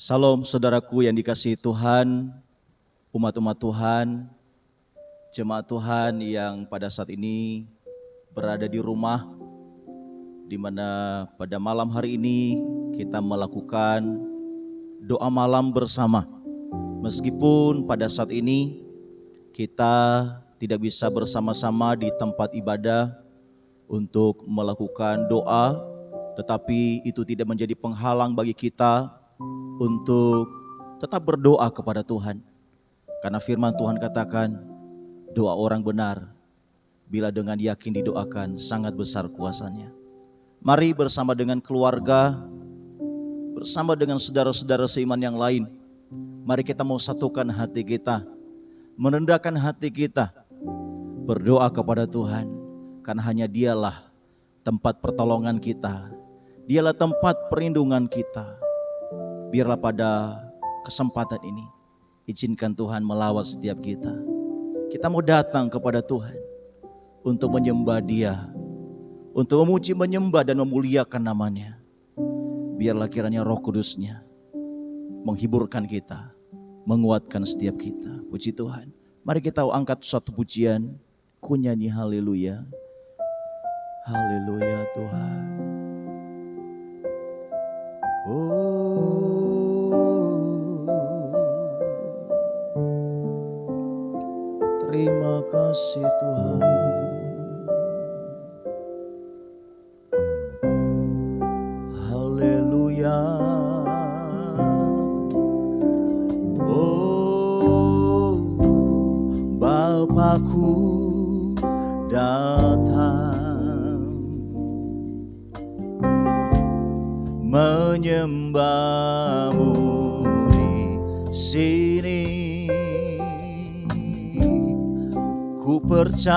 Salam saudaraku yang dikasihi Tuhan, umat-umat Tuhan, jemaat Tuhan yang pada saat ini berada di rumah, di mana pada malam hari ini kita melakukan doa malam bersama. Meskipun pada saat ini kita tidak bisa bersama-sama di tempat ibadah untuk melakukan doa, tetapi itu tidak menjadi penghalang bagi kita untuk tetap berdoa kepada Tuhan. Karena firman Tuhan katakan, doa orang benar bila dengan yakin didoakan sangat besar kuasanya. Mari bersama dengan keluarga, bersama dengan saudara-saudara seiman yang lain, mari kita mau satukan hati kita, merendahkan hati kita, berdoa kepada Tuhan. Karena hanya Dialah tempat pertolongan kita, Dialah tempat perlindungan kita. Biarlah pada kesempatan ini izinkan Tuhan melawat setiap kita. Kita mau datang kepada Tuhan untuk menyembah Dia, untuk memuji, menyembah dan memuliakan namanya. Biarlah kiranya Roh Kudus-Nya menghiburkan kita, menguatkan setiap kita. Puji Tuhan. Mari kita angkat suatu pujian, ku nyanyi haleluya. Haleluya Tuhan. Terima kasih Tuhan. Haleluya. Oh, Bapakku datang menyembahmu di sini. Ku percayakan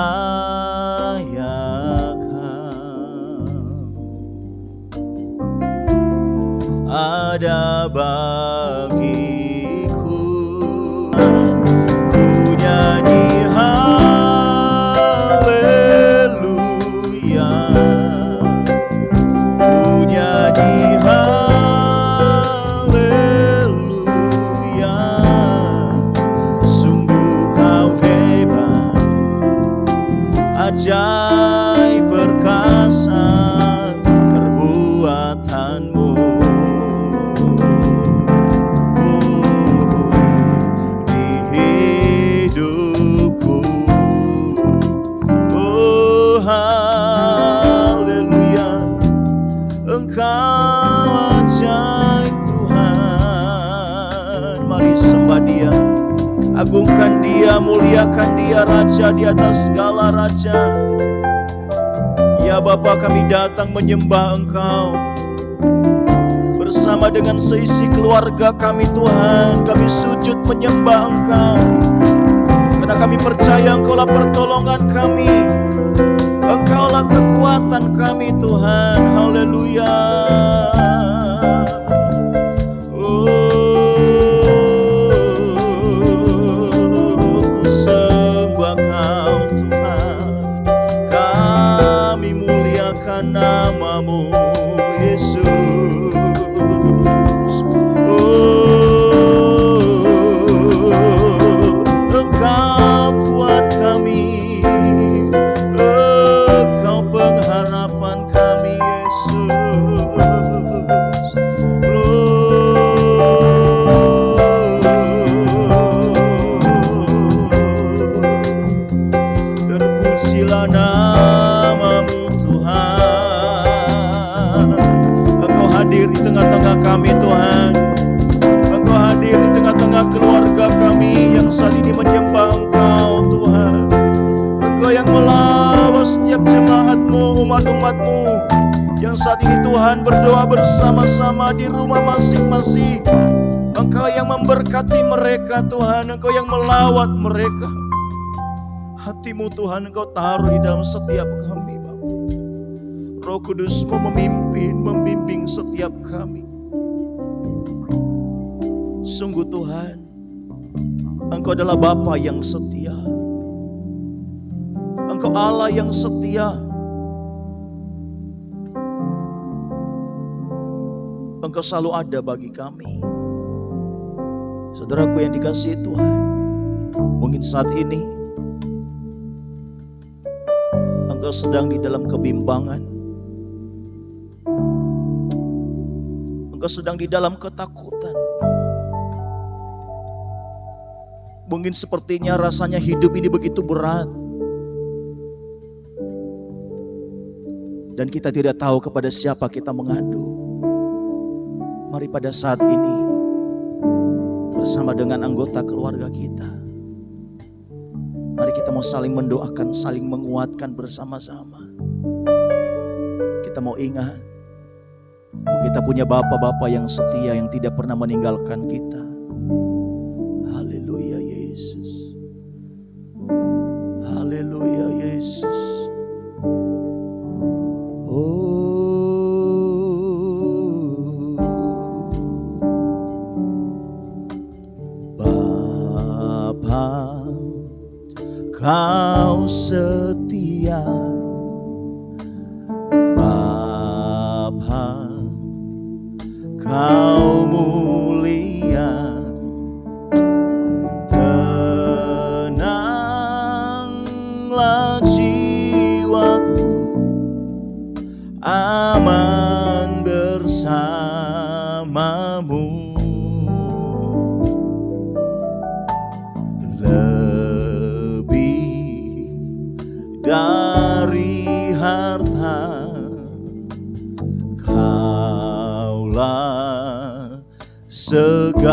ada bagiku. Ku nyanyi haleluya, ku nyanyi haleluya. Sungguh kau hebat, ajaib perkasa perbuatanmu. Di hidupku. Oh haleluya, Engkau ajaib Tuhan. Mari sembah Dia, agungkan Dia, muliakan Dia, Raja di atas segala raja. Ya Bapa, kami datang menyembah Engkau bersama dengan seisi keluarga kami Tuhan. Kami sujud menyembah Engkau karena kami percaya Engkaulah pertolongan kami, Engkaulah kekuatan kami Tuhan. Haleluya. Namamu Yesus. Oh, Engkau kuat kami, Engkau pengharapan kami Yesus. Terpujilah namamu Tuhan. Engkau hadir di tengah-tengah kami Tuhan. Engkau hadir di tengah-tengah keluarga kami yang saat ini menyembah Engkau Tuhan. Engkau yang melawat setiap jemaat-Mu, umat-umat-Mu yang saat ini Tuhan berdoa bersama-sama di rumah masing-masing. Engkau yang memberkati mereka Tuhan. Engkau yang melawat mereka. Hati-Mu Tuhan Engkau taruh di dalam setiap kami Bapa. Roh Kudus-Mu memimpin, membimbing setiap kami. Sungguh Tuhan, Engkau adalah Bapa yang setia. Engkau Allah yang setia. Engkau selalu ada bagi kami. Saudaraku yang dikasihi Tuhan, mungkin saat ini engkau sedang di dalam kebimbangan, engkau sedang di dalam ketakutan. Mungkin sepertinya rasanya hidup ini begitu berat, dan kita tidak tahu kepada siapa kita mengadu. Mari pada saat ini bersama dengan anggota keluarga kita, mari kita mau saling mendoakan, saling menguatkan bersama-sama. Kita mau ingat, kita punya Bapa-Bapa yang setia, yang tidak pernah meninggalkan kita. Haleluya Yesus. Haleluya Yesus. Kau setia, Bapa, Kau mulia. Tenanglah jiwaku, aman bersamamu. Dari harta, Kaulah segalanya.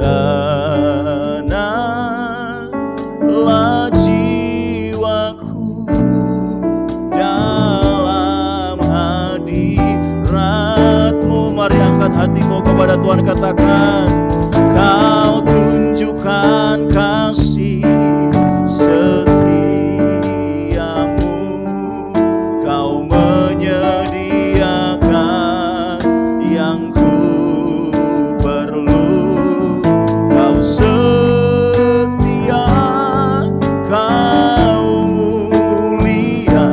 Tenanglah jiwaku dalam hadirat-Mu. Mari angkat hatimu kepada Tuhan, katakan, Kau tunjukkan kasih setiamu, Kau menyediakan yang ku perlu. Kau setia, Kau mulia,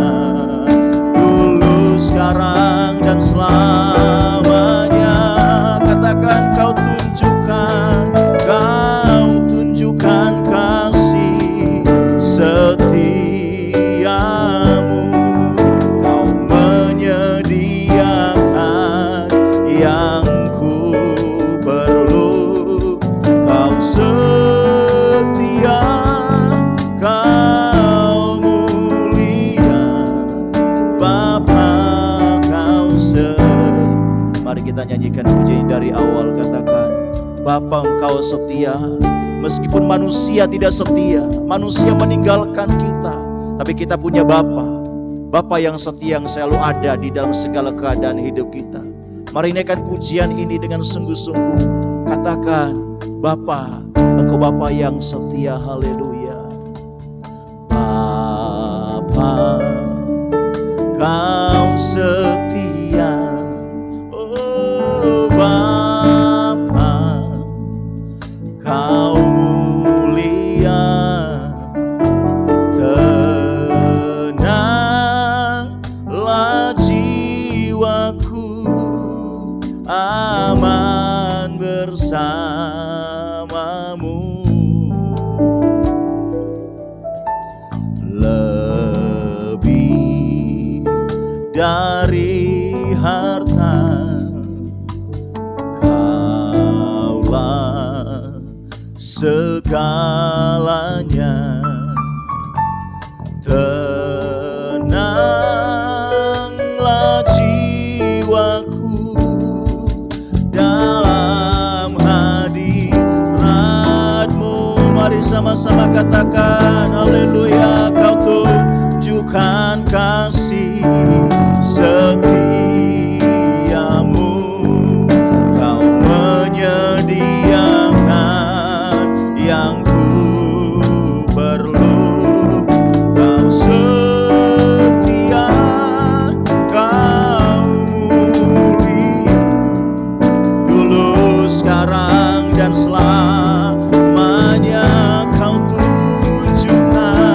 dulu, sekarang, dan selamanya. Katakan, Kau tunjukkan kasih setiamu, Kau menyediakan yang ku perlu. Kau setia, Kau mulia, Bapa, Kau Mari kita nyanyikan pujian dari awal. Katakan, Bapa, Engkau setia. Meskipun manusia tidak setia, manusia meninggalkan kita, tapi kita punya Bapa yang setia, yang selalu ada di dalam segala keadaan hidup kita. Mari naikkan pujian ini dengan sungguh-sungguh. Katakan, Bapa, Engkau Bapa yang setia. Haleluya. Bapa, Kau setia. Oh Bapa, Kau mulia. Tenanglah jiwaku, aman bersamamu. Lebih dari harta, Kaulah segalanya. Tenanglah jiwaku dalam hadirat-Mu. Mari sama-sama katakan, haleluya. Kau tunjukkan kasih setiamu, Kau menyediakan yang ku perlu. Kau setia, Kau mulia, dulu, sekarang, dan selamanya. Kau tunjukkan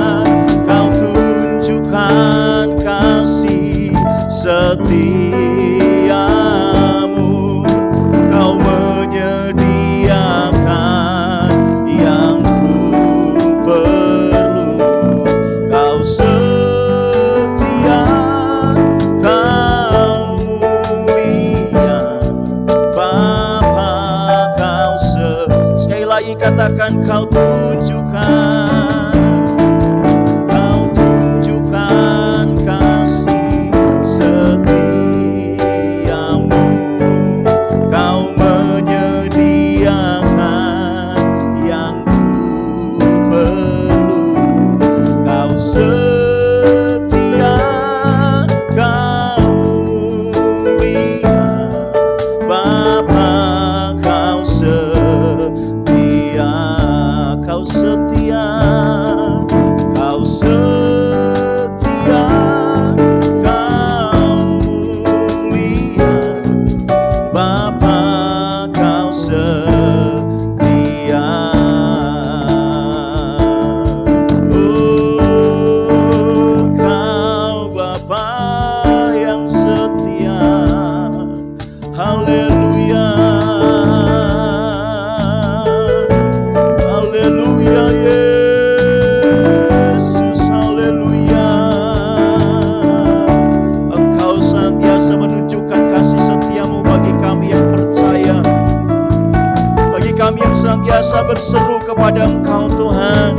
kepada Engkau Tuhan.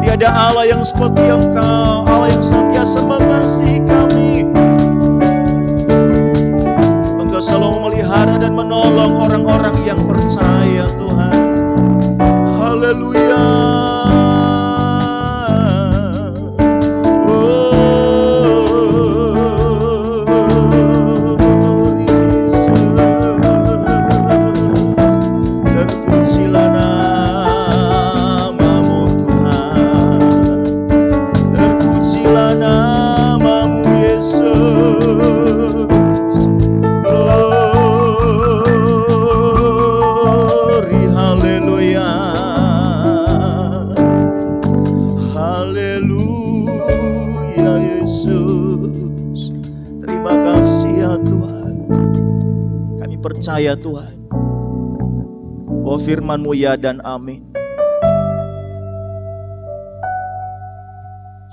Tiada Allah yang seperti Engkau, Allah yang senantiasa mengasihi kami. Engkau selalu memelihara dan menolong orang-orang yang percaya Tuhan. Haleluya. Percaya Tuhan bahwa firman-Mu ya dan amin.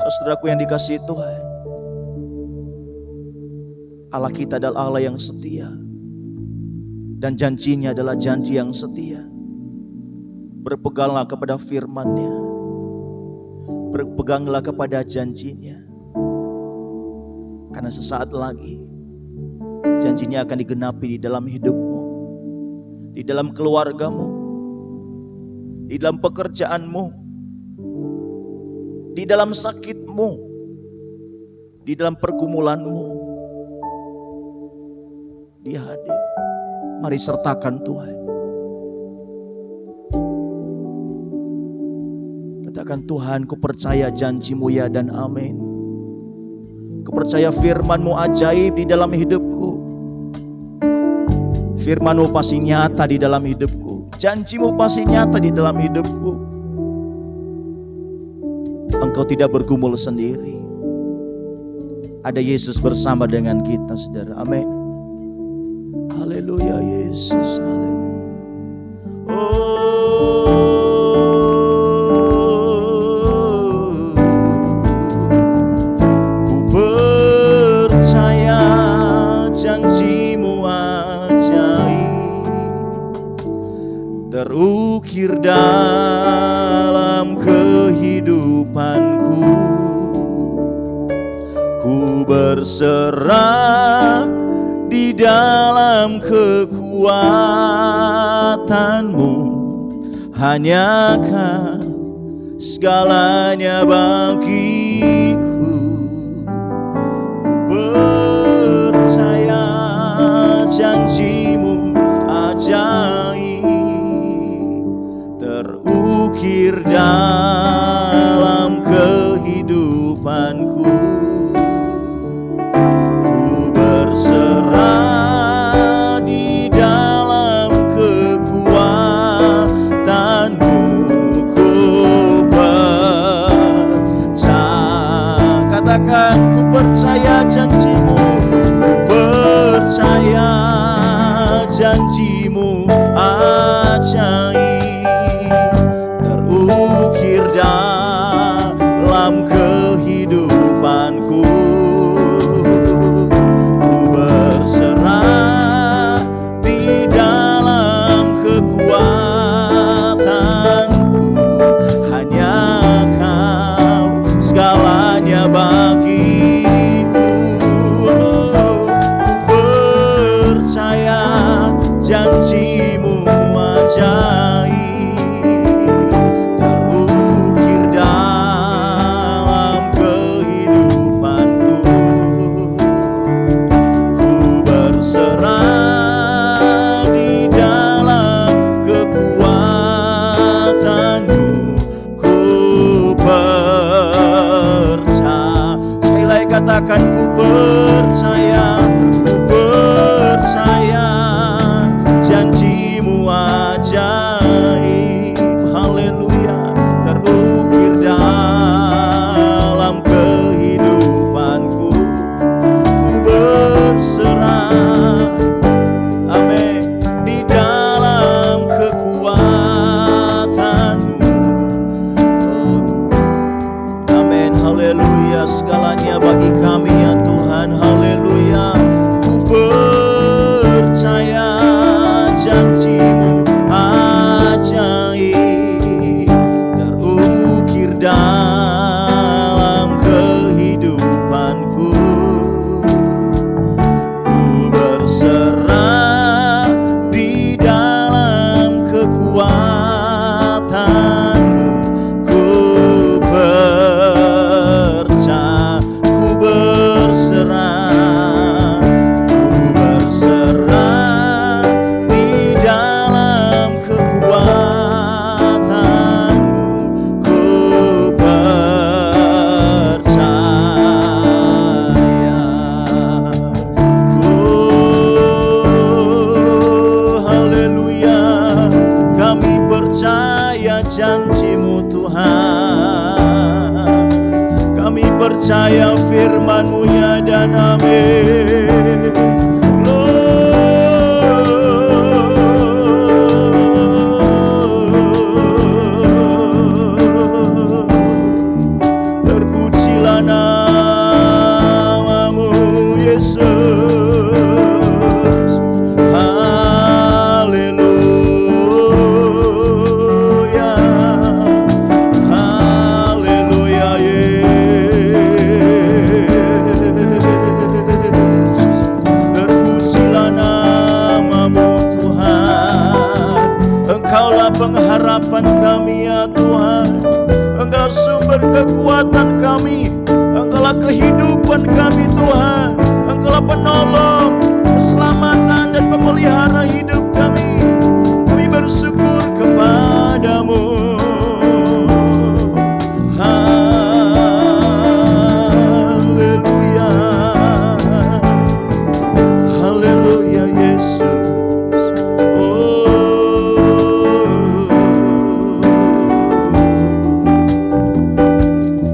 Saudaraku yang dikasihi Tuhan, Allah kita adalah Allah yang setia, dan janjinya adalah janji yang setia. Berpeganglah kepada firman-Nya, berpeganglah kepada janjinya, karena sesaat lagi janjinya akan digenapi di dalam hidupmu, di dalam keluargamu, di dalam pekerjaanmu, di dalam sakitmu, di dalam pergumulanmu. Dia hadir. Mari sertakan Tuhan. Katakan, Tuhan, ku percaya janji-Mu ya dan amin. Ku percaya firman-Mu ajaib di dalam hidupku. Firman-Mu pasti nyata di dalam hidupku. Janji-Mu pasti nyata di dalam hidupku. Engkau tidak bergumul sendiri. Ada Yesus bersama dengan kita, saudara. Amin. Haleluya, Yesus. Haleluya. Ku percaya janji-Mu terukir dalam kehidupanku. Ku berserah di dalam kekuatan-Mu. Hanya Kau segalanya bagiku. Ku percaya janji-Mu ajaib, terukir dalam kehidupanku. Ku berserah di dalam kekuatan-Mu. Ku percaya, katakan, ku percaya janji-Mu. Ku percaya janji-Mu ajaib, terukir dalam kehidupanku. Ku berserah di dalam kekuatan-Ku. Hanya Kau segalanya bagiku. Ku percaya janji-Mu ajaib, terukir dalam kehidupanku. Ku berserah di dalam kekuatan-Mu. Ku percaya. Sekali lagi katakan, ku percaya. Ku percaya janji-Mu ajaib, haleluya, terukir dalam kehidupanku. Ku berserah, amin, di dalam kekuatan-Mu. Amin, haleluya, segalanya bagi kami ya Tuhan, haleluya. Ku percaya janji-Mu ajaib, dalam kehidupanku. Ku berserah di dalam kekuatan-Mu. Ku percaya, ku berserah, ku berserah di dalam kekuatan-Mu. Ku percaya. Oh, haleluya. Kami percaya janji-Mu Tuhan. Kami percaya firman-Mu, ya dan amin. Terpujilah nama-Mu Yesus. Haleluya. Haleluya Yesus. Terpujilah nama-Mu Tuhan. Engkaulah pengharapan kami, ya Tuhan. Engkau sumber kekuatan kami. Engkaulah kehidupan kami Tuhan. Engkaulah penolong, keselamatan dan pemelihara hidup kami. Kami bersyukur kepada-Mu. Haleluya. Haleluya Yesus.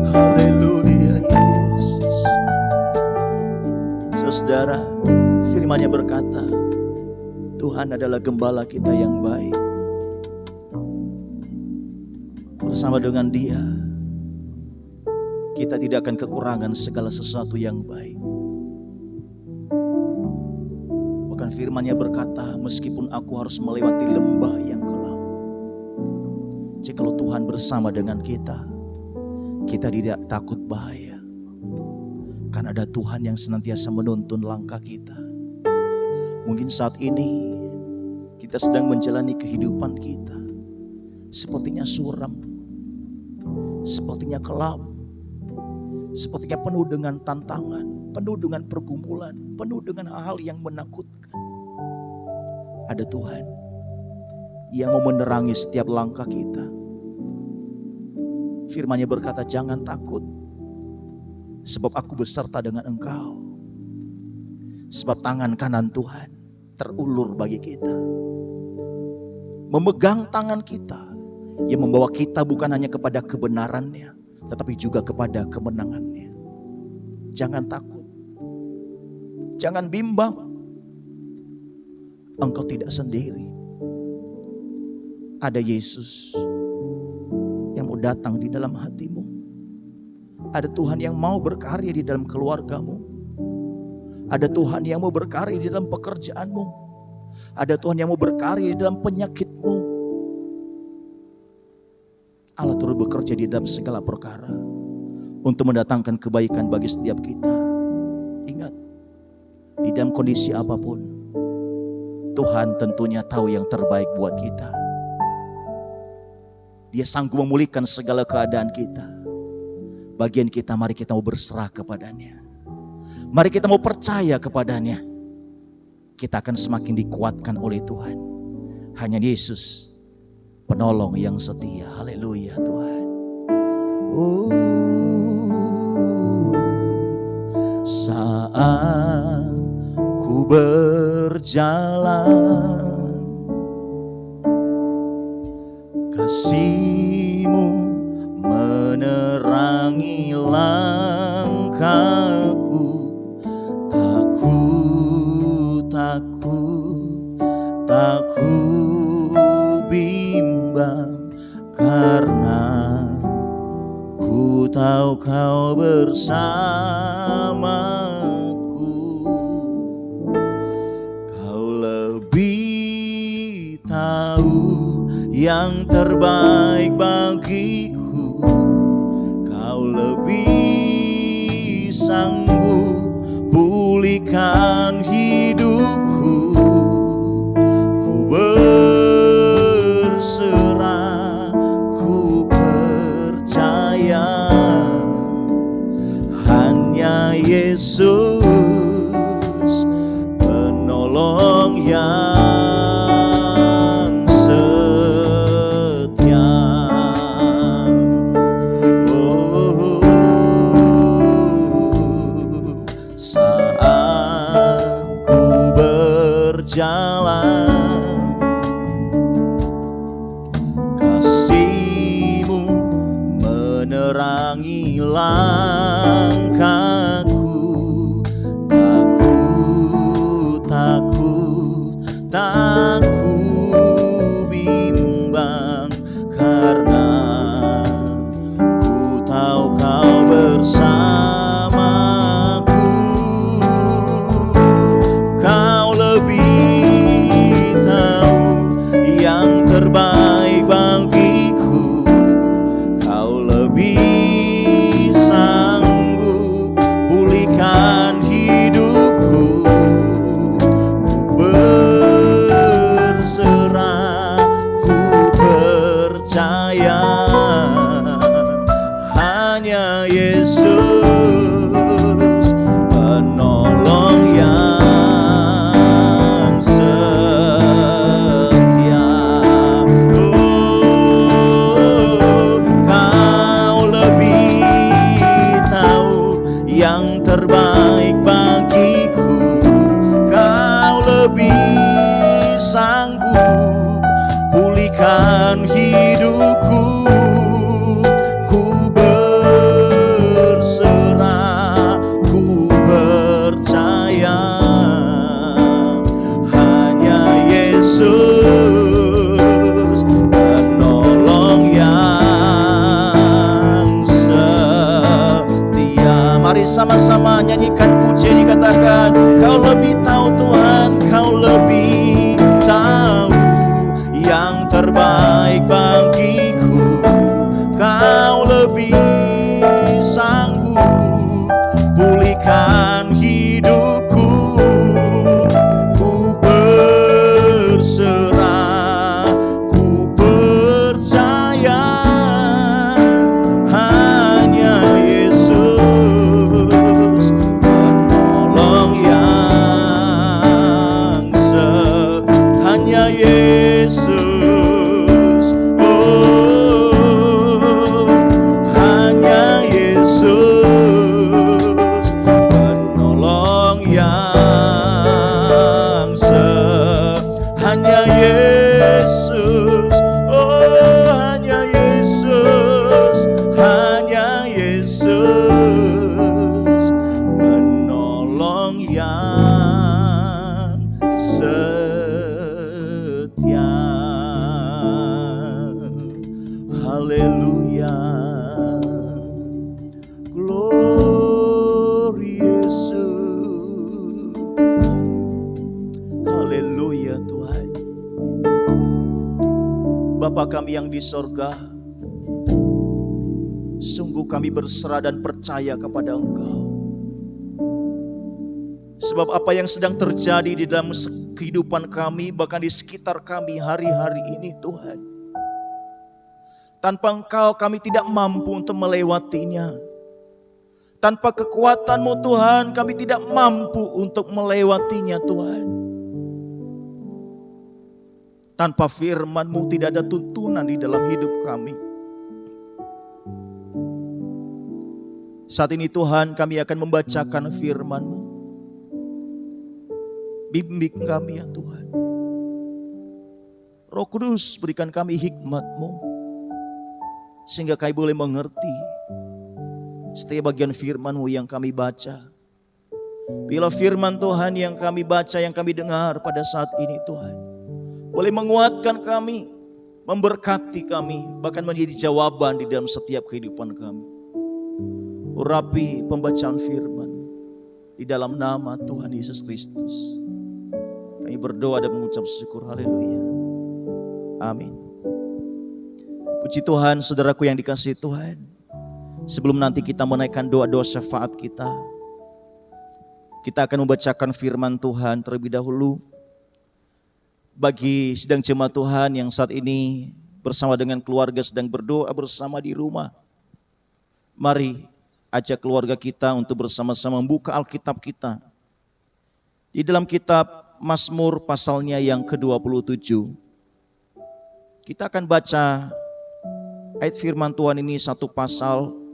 Haleluya Yesus. Saudara, firman-Nya berkata, Tuhan adalah gembala kita yang baik. Bersama dengan Dia, kita tidak akan kekurangan segala sesuatu yang baik. Bahkan firman-Nya berkata, meskipun aku harus melewati lembah yang kelam, jikalau Tuhan bersama dengan kita, kita tidak takut bahaya. Karena ada Tuhan yang senantiasa menuntun langkah kita. Mungkin saat ini kita sedang menjalani kehidupan kita sepertinya suram, sepertinya kelam, sepertinya penuh dengan tantangan, penuh dengan pergumulan, penuh dengan hal yang menakutkan. Ada Tuhan yang mau menerangi setiap langkah kita. Firman-Nya berkata, jangan takut, sebab aku beserta dengan engkau. Sebab tangan kanan Tuhan terulur bagi kita, memegang tangan kita, yang membawa kita bukan hanya kepada kebenaran-Nya, tetapi juga kepada kemenangan-Nya. Jangan takut, jangan bimbang, engkau tidak sendiri. Ada Yesus yang mau datang di dalam hatimu. Ada Tuhan yang mau berkarya di dalam keluargamu. Ada Tuhan yang mau berkarya di dalam pekerjaanmu. Ada Tuhan yang mau berkarya di dalam penyakitmu. Allah turut bekerja di dalam segala perkara untuk mendatangkan kebaikan bagi setiap kita. Ingat, di dalam kondisi apapun, Tuhan tentunya tahu yang terbaik buat kita. Dia sanggup memulihkan segala keadaan kita. Bagian kita, mari kita mau berserah kepadanya. Mari kita mau percaya kepadanya. Kita akan semakin dikuatkan oleh Tuhan. Hanya Yesus, penolong yang setia. Haleluya Tuhan. Saat ku berjalan, kasih-Mu menerangi langkahku. Tak ku bimbang, karena ku tahu Kau bersamaku. Kau lebih tahu yang terbaik bagiku. sanggup pulihkan hidupku. Ku berserah, ku percaya hanya Yesus penolong yang setia. Saat ku berjalan, kasih-Mu menerangi langkahku. Tak ku bimbang, karena ku tahu Kau bersamaku. Kau lebih tahu yang terbaik bagiku. Kau lebih sanggup pulihkan hidupku. Berserah, ku percaya hanya Yesus penolong yang setia. Kau lebih tahu yang terbaik bagiku. Kau lebih sanggup pulihkan hidupku. Ku berserah, ku percaya hanya Yesus penolong yang setia. Mari sama-sama nyanyikan pujian, dikatakan Kau lebih tahu Tuhan, Kau lebih tahu yang terbaik bagiku. Kau lebih sanggup pulihkan hidupku. Ku berserah, ku percaya hanya Yesus penolong yang hanya Yesus, oh, hanya Yesus penolong yang hanya Yesus, oh, hanya Yesus, hanya Yesus penolong yang setia. Haleluya, glory Yesus. Haleluya Tuhan. Bapa kami yang di sorga, sungguh kami berserah dan percaya kepada Engkau. Sebab apa yang sedang terjadi di dalam kehidupan kami, bahkan di sekitar kami hari-hari ini Tuhan, tanpa Engkau kami tidak mampu untuk melewatinya. Tanpa kekuatan-Mu Tuhan, kami tidak mampu untuk melewatinya Tuhan. Tanpa firman-Mu tidak ada tuntunan di dalam hidup kami. Saat ini Tuhan, kami akan membacakan firman-Mu. Bimbing kami ya Tuhan. Roh Kudus, berikan kami hikmat-Mu, sehingga kami boleh mengerti setiap bagian firman-Mu yang kami baca. Bila firman Tuhan yang kami baca, yang kami dengar pada saat ini Tuhan, boleh menguatkan kami, memberkati kami, bahkan menjadi jawaban di dalam setiap kehidupan kami. Urapi pembacaan firman di dalam nama Tuhan Yesus Kristus. Kami berdoa dan mengucap syukur. Haleluya. Amin. Puji Tuhan, saudaraku yang dikasihi Tuhan. Sebelum nanti kita menaikkan doa-doa syafaat kita, Kita akan membacakan firman Tuhan terlebih dahulu. Bagi sidang jemaat Tuhan yang saat ini bersama dengan keluarga sedang berdoa bersama di rumah, mari ajak keluarga kita untuk bersama-sama membuka Alkitab kita. Di dalam kitab Mazmur pasalnya yang ke-27, kita akan baca ayat firman Tuhan ini satu pasal.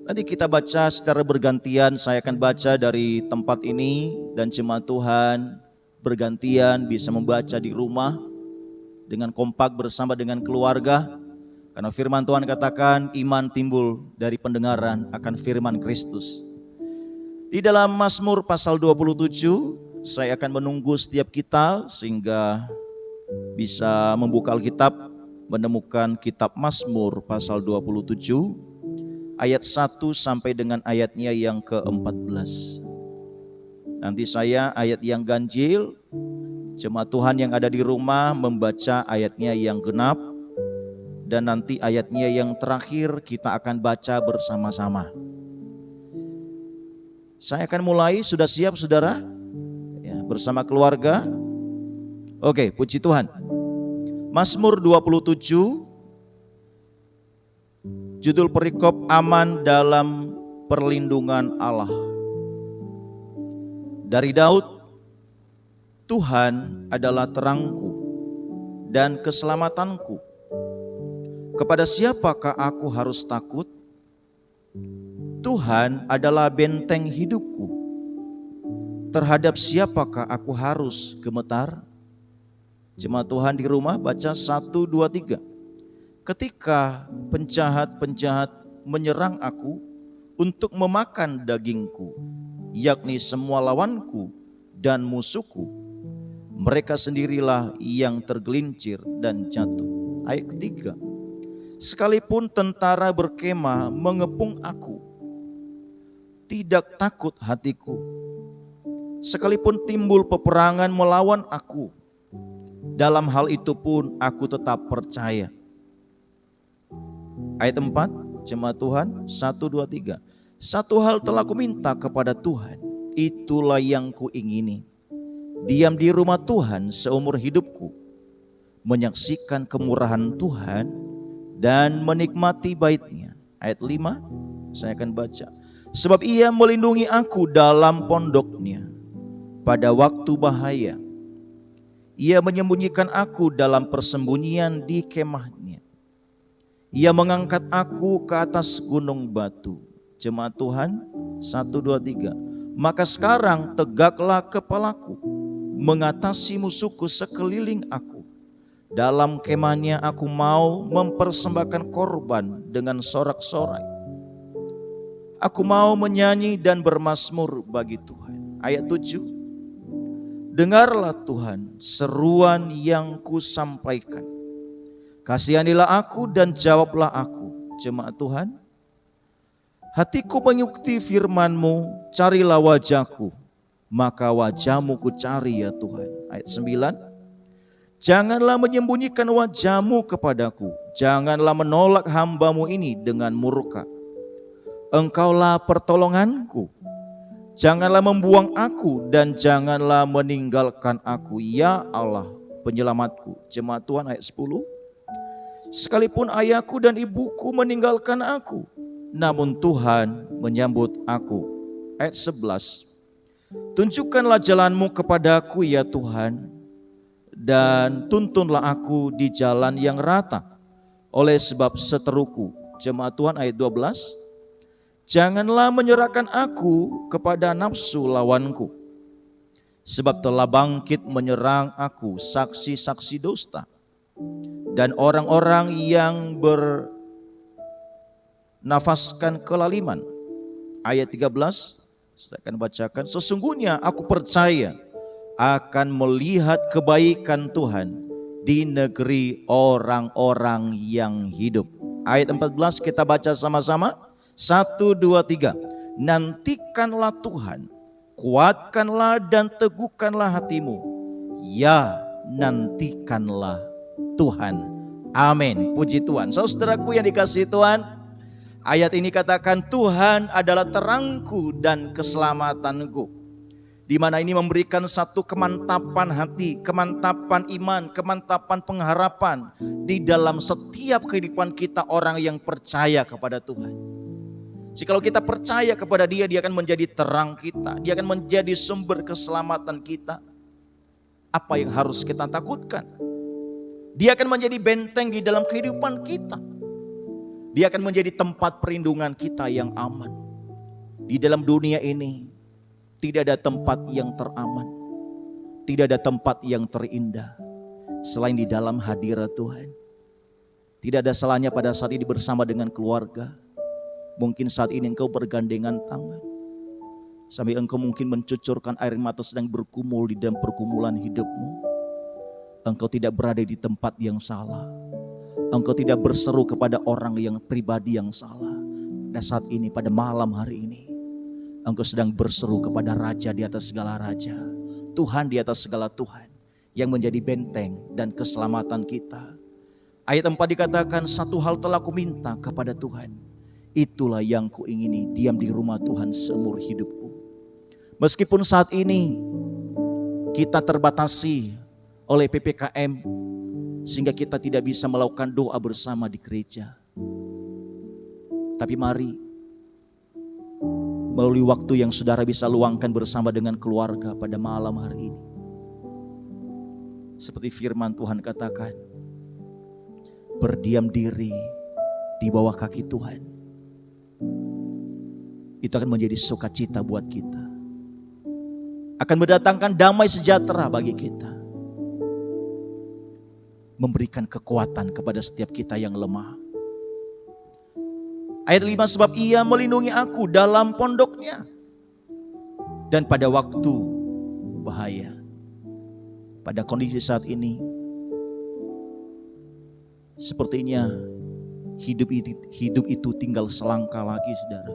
Nanti kita baca secara bergantian, saya akan baca dari tempat ini dan jemaat Tuhan bergantian bisa membaca di rumah dengan kompak bersama dengan keluarga. Karena firman Tuhan katakan iman timbul dari pendengaran akan firman Kristus. Di dalam Mazmur pasal 27, saya akan menunggu setiap kita sehingga bisa membuka Alkitab, menemukan kitab Mazmur pasal 27 ayat 1 sampai dengan ayatnya yang ke-14. Nanti saya ayat yang ganjil, jemaat Tuhan yang ada di rumah membaca ayatnya yang genap, dan nanti ayatnya yang terakhir kita akan baca bersama-sama. Saya akan mulai, sudah siap saudara? Ya, bersama keluarga. Oke, puji Tuhan. Mazmur 27, judul perikop aman dalam perlindungan Allah. Dari Daud, Tuhan adalah terangku dan keselamatanku. Kepada siapakah aku harus takut? Tuhan adalah benteng hidupku. Terhadap siapakah aku harus gemetar? Jemaat Tuhan di rumah baca 1, 2, 3. Ketika penjahat-penjahat menyerang aku untuk memakan dagingku, yakni semua lawanku dan musuhku, mereka sendirilah yang tergelincir dan jatuh. Ayat ketiga, sekalipun tentara berkemah mengepung aku, tidak takut hatiku. Sekalipun timbul peperangan melawan aku, dalam hal itu pun aku tetap percaya. Ayat 4, jemaat Tuhan, 1, 2, 3. Satu hal telah kuminta kepada Tuhan, itulah yang kuingini, diam di rumah Tuhan seumur hidupku, menyaksikan kemurahan Tuhan dan menikmati bait-Nya. Ayat 5, saya akan baca. Sebab Ia melindungi aku dalam pondok-Nya pada waktu bahaya. Ia menyembunyikan aku dalam persembunyian di kemah-Nya. Ia mengangkat aku ke atas gunung batu. Jemaat Tuhan, 1, 2, 3. Maka sekarang tegaklah kepalaku, mengatasi musuhku sekeliling aku. Dalam kemahnya aku mau mempersembahkan korban dengan sorak-sorai. Aku mau menyanyi dan bermazmur bagi Tuhan. Ayat 7. Dengarlah Tuhan seruan yang kusampaikan. Kasihanilah aku dan jawablah aku. Jemaat Tuhan, hatiku mengikuti firman-Mu, carilah wajah-Ku, maka wajah-Mu ku cari ya Tuhan. Ayat 9. Janganlah menyembunyikan wajah-Mu kepadaku, janganlah menolak hamba-Mu ini dengan murka. Engkaulah pertolonganku, janganlah membuang aku dan janganlah meninggalkan aku, ya Allah penyelamatku. Jemaat Tuhan, ayat 10. Sekalipun ayahku dan ibuku meninggalkan aku, namun Tuhan menyambut aku. Ayat 11. Tunjukkanlah jalan-Mu kepadaku ya Tuhan, dan tuntunlah aku di jalan yang rata oleh sebab seteruku. Jemaat Tuhan, ayat 12. Janganlah menyerahkan aku kepada nafsu lawanku, sebab telah bangkit menyerang aku saksi-saksi dusta dan orang-orang yang bernafaskan kelaliman. Ayat 13, saya akan bacakan. Sesungguhnya aku percaya akan melihat kebaikan Tuhan di negeri orang-orang yang hidup. Ayat 14 kita baca sama-sama. 1, 2, 3. Nantikanlah Tuhan, kuatkanlah dan teguhkanlah hatimu. Ya, nantikanlah Tuhan. Amin. Puji Tuhan. Saudaraku yang dikasihi Tuhan, Ayat ini katakan Tuhan adalah terangku dan keselamatanku. Di mana ini memberikan satu kemantapan hati, kemantapan iman, kemantapan pengharapan di dalam setiap kehidupan kita orang yang percaya kepada Tuhan. Jikalau kita percaya kepada Dia, Dia akan menjadi terang kita, Dia akan menjadi sumber keselamatan kita. Apa yang harus kita takutkan? Dia akan menjadi benteng di dalam kehidupan kita. Dia akan menjadi tempat perlindungan kita yang aman. Di dalam dunia ini tidak ada tempat yang teraman, tidak ada tempat yang terindah selain di dalam hadirat Tuhan. Tidak ada salahnya pada saat ini bersama dengan keluarga. Mungkin saat ini engkau bergandengan tangan, sampai engkau mungkin mencucurkan air mata sedang bergumul di dalam pergumulan hidupmu. Engkau tidak berada di tempat yang salah. Engkau tidak berseru kepada orang yang pribadi yang salah. Pada saat ini, pada malam hari ini, engkau sedang berseru kepada Raja di atas segala raja, Tuhan di atas segala Tuhan, yang menjadi benteng dan keselamatan kita. Ayat 4 dikatakan, satu hal telah ku minta kepada Tuhan, itulah yang ku ingini, diam di rumah Tuhan seumur hidupku. Meskipun saat ini kita terbatasi oleh PPKM, sehingga kita tidak bisa melakukan doa bersama di gereja. Tapi mari, melalui waktu yang saudara bisa luangkan bersama dengan keluarga pada malam hari ini, seperti firman Tuhan katakan, berdiam diri di bawah kaki Tuhan. Itu akan menjadi sukacita buat kita, akan mendatangkan damai sejahtera bagi kita, memberikan kekuatan kepada setiap kita yang lemah. Ayat 5, sebab Ia melindungi aku dalam pondoknya, dan pada waktu bahaya. Pada kondisi saat ini, sepertinya hidup itu tinggal selangkah lagi, saudara.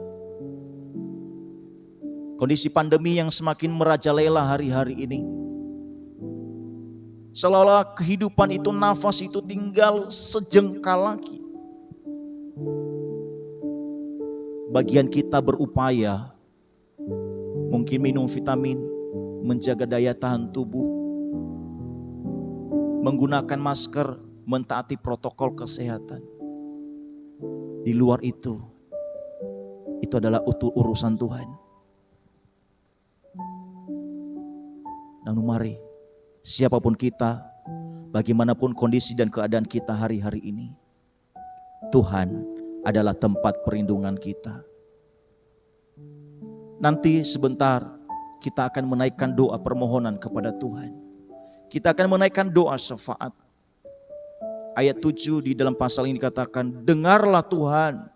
Kondisi pandemi yang semakin merajalela hari-hari ini, seolah-olah kehidupan itu, nafas itu tinggal sejengkal lagi. Bagian kita berupaya, mungkin minum vitamin, menjaga daya tahan tubuh, menggunakan masker, mentaati protokol kesehatan. Di luar itu adalah urusan Tuhan. Namun mari, siapapun kita, bagaimanapun kondisi dan keadaan kita hari-hari ini, Tuhan adalah tempat perlindungan kita. Nanti sebentar kita akan menaikkan doa permohonan kepada Tuhan. Kita akan menaikkan doa syafaat. Ayat 7 di dalam pasal ini katakan, dengarlah Tuhan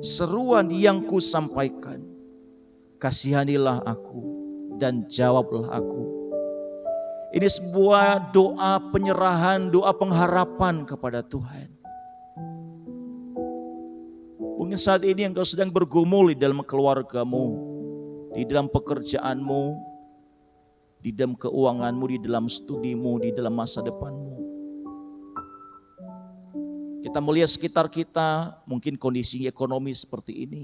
seruan yang ku sampaikan, kasihanilah aku dan jawablah aku. Ini sebuah doa penyerahan, doa pengharapan kepada Tuhan. Mungkin saat ini engkau sedang bergumul di dalam keluargamu, di dalam pekerjaanmu, di dalam keuanganmu, di dalam studimu, di dalam masa depanmu. Kita melihat sekitar kita, mungkin kondisi ekonomi seperti ini.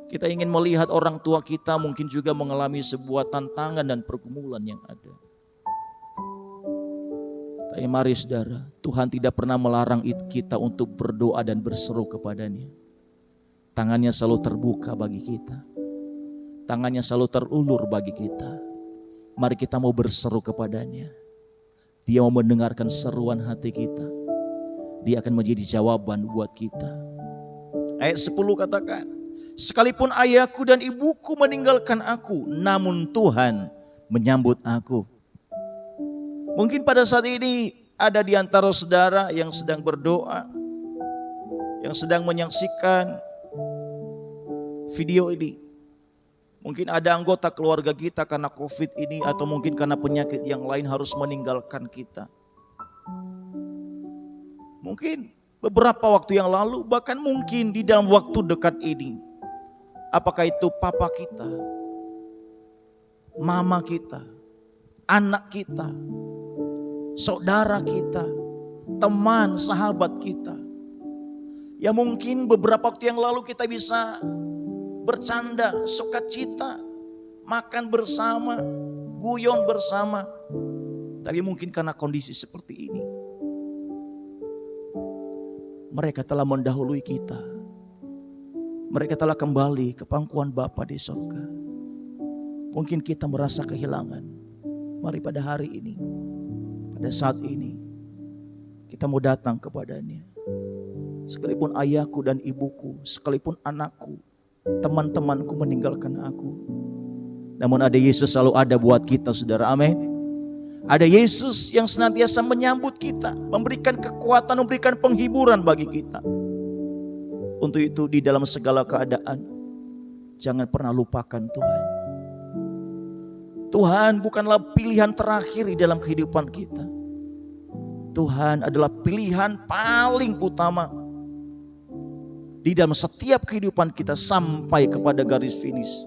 Kita ingin melihat orang tua kita mungkin juga mengalami sebuah tantangan dan pergumulan yang ada. Tapi mari saudara, Tuhan tidak pernah melarang kita untuk berdoa dan berseru kepadanya. Tangannya selalu terbuka bagi kita. Tangannya selalu terulur bagi kita. Mari kita mau berseru kepadanya. Dia mau mendengarkan seruan hati kita. Dia akan menjadi jawaban buat kita. Ayat 10 katakan, sekalipun ayahku dan ibuku meninggalkan aku, namun Tuhan menyambut aku. Mungkin pada saat ini ada di antara saudara yang sedang berdoa, yang sedang menyaksikan video ini. Mungkin ada anggota keluarga kita karena COVID ini, atau mungkin karena penyakit yang lain harus meninggalkan kita. Mungkin beberapa waktu yang lalu, bahkan mungkin di dalam waktu dekat ini. Apakah itu papa kita, mama kita, anak kita, saudara kita, teman, sahabat kita, Ya mungkin beberapa waktu yang lalu kita bisa bercanda, sukacita, makan bersama, guyon bersama. Tapi mungkin karena kondisi seperti ini, mereka telah mendahului kita. Mereka telah kembali ke pangkuan Bapa di surga. Mungkin kita merasa kehilangan. Mari pada hari ini, pada saat ini, kita mau datang kepadanya. Sekalipun ayahku dan ibuku, sekalipun anakku, teman-temanku meninggalkan aku, namun ada Yesus selalu ada buat kita, saudara. Amin. Ada Yesus yang senantiasa menyambut kita, memberikan kekuatan, memberikan penghiburan bagi kita. Untuk itu di dalam segala keadaan, jangan pernah lupakan Tuhan. Tuhan bukanlah pilihan terakhir di dalam kehidupan kita. Tuhan adalah pilihan paling utama di dalam setiap kehidupan kita sampai kepada garis finish.